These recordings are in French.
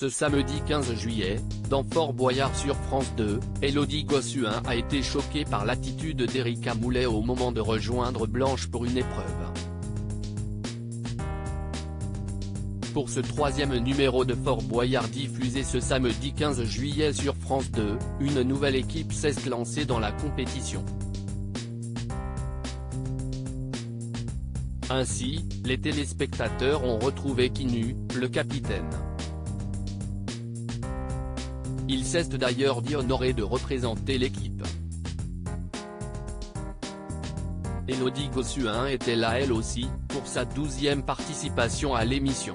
Ce samedi 15 juillet, dans Fort Boyard sur France 2, Élodie Gossuin a été choquée par l'attitude d'Erika Moulay au moment de rejoindre Blanche pour une épreuve. Pour ce troisième numéro de Fort Boyard diffusé ce samedi 15 juillet sur France 2, une nouvelle équipe s'est lancée dans la compétition. Ainsi, les téléspectateurs ont retrouvé Kinu, le capitaine. Il s'est d'ailleurs dit honoré de représenter l'équipe. Élodie Gossuin était là elle aussi, pour sa 12e participation à l'émission.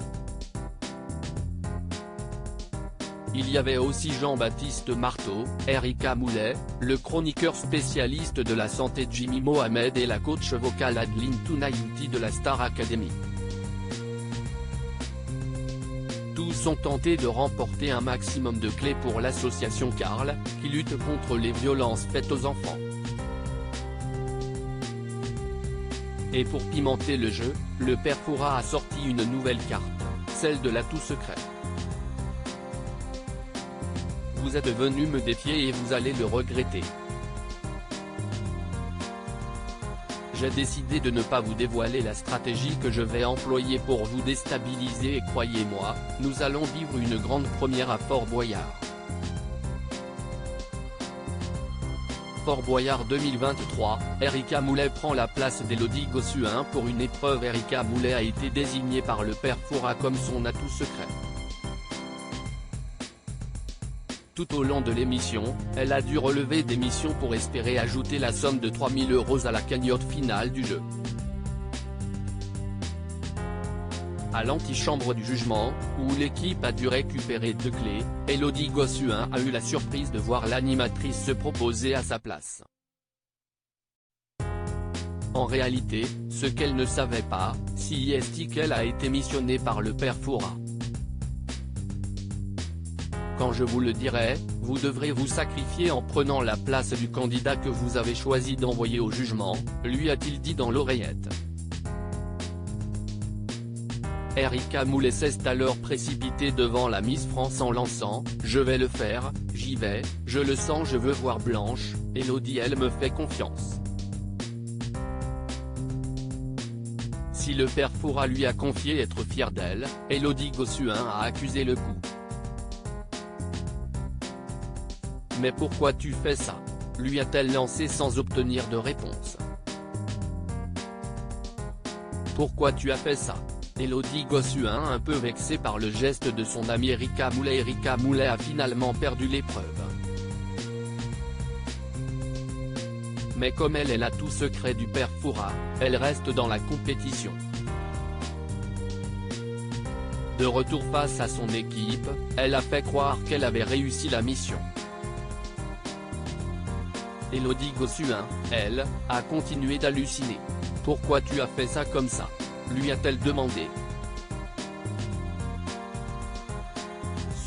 Il y avait aussi Jean-Baptiste Marteau, Erika Moulay, le chroniqueur spécialiste de la santé Jimmy Mohamed et la coach vocale Adeline Tounayouti de la Star Academy. Tous ont tenté de remporter un maximum de clés pour l'association Carl, qui lutte contre les violences faites aux enfants. Et pour pimenter le jeu, le père Fouras a sorti une nouvelle carte, celle de l'atout secret. Vous êtes venu me défier et vous allez le regretter. J'ai décidé de ne pas vous dévoiler la stratégie que je vais employer pour vous déstabiliser et croyez-moi, nous allons vivre une grande première à Fort Boyard. Fort Boyard 2023, Erika Moulay prend la place d'Élodie Gossuin pour une épreuve. Erika Moulay a été désignée par le père Fouras comme son atout secret. Tout au long de l'émission, elle a dû relever des missions pour espérer ajouter la somme de 3 000 € à la cagnotte finale du jeu. À l'antichambre du jugement, où l'équipe a dû récupérer 2 clés, Élodie Gossuin a eu la surprise de voir l'animatrice se proposer à sa place. En réalité, ce qu'elle ne savait pas, c'est qu'elle a été missionnée par le père Fouras. Quand je vous le dirai, vous devrez vous sacrifier en prenant la place du candidat que vous avez choisi d'envoyer au jugement, lui a-t-il dit dans l'oreillette. Erika Moulay s'est alors précipitée devant la Miss France en lançant « Je vais le faire, j'y vais, je le sens, je veux voir Blanche, Élodie elle me fait confiance ». Si le père Fouras lui a confié être fier d'elle, Élodie Gossuin a accusé le coup. « Mais pourquoi tu fais ça ?» lui a-t-elle lancé sans obtenir de réponse. « Pourquoi tu as fait ça ?» Élodie Gossuin un peu vexée par le geste de son amie Erika Moulay. Erika Moulay a finalement perdu l'épreuve. Mais comme elle est l'atout secret du père Fouras, elle reste dans la compétition. De retour face à son équipe, elle a fait croire qu'elle avait réussi la mission. Élodie Gossuin, elle, a continué d'halluciner. « Pourquoi tu as fait ça comme ça ?» lui a-t-elle demandé.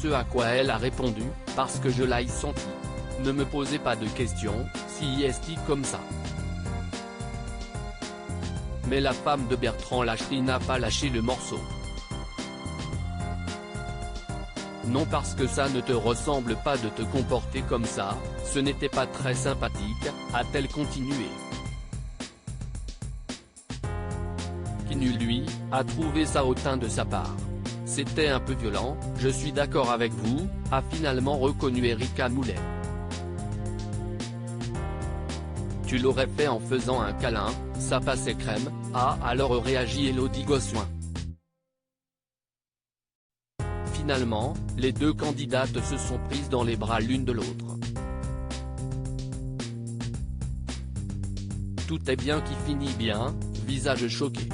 Ce à quoi elle a répondu, « Parce que je l'ai senti. Ne me posez pas de questions, si est-il comme ça. » Mais la femme de Bertrand Lâcherie n'a pas lâché le morceau. Non, parce que ça ne te ressemble pas de te comporter comme ça, ce n'était pas très sympathique, a-t-elle continué. Kinu lui, a trouvé ça hautain de sa part. C'était un peu violent, je suis d'accord avec vous, a finalement reconnu Erika Moulay. Tu l'aurais fait en faisant un câlin, ça passait crème, a alors réagi Élodie Gossuin. Finalement, les deux candidates se sont prises dans les bras l'une de l'autre. Tout est bien qui finit bien, visage choqué.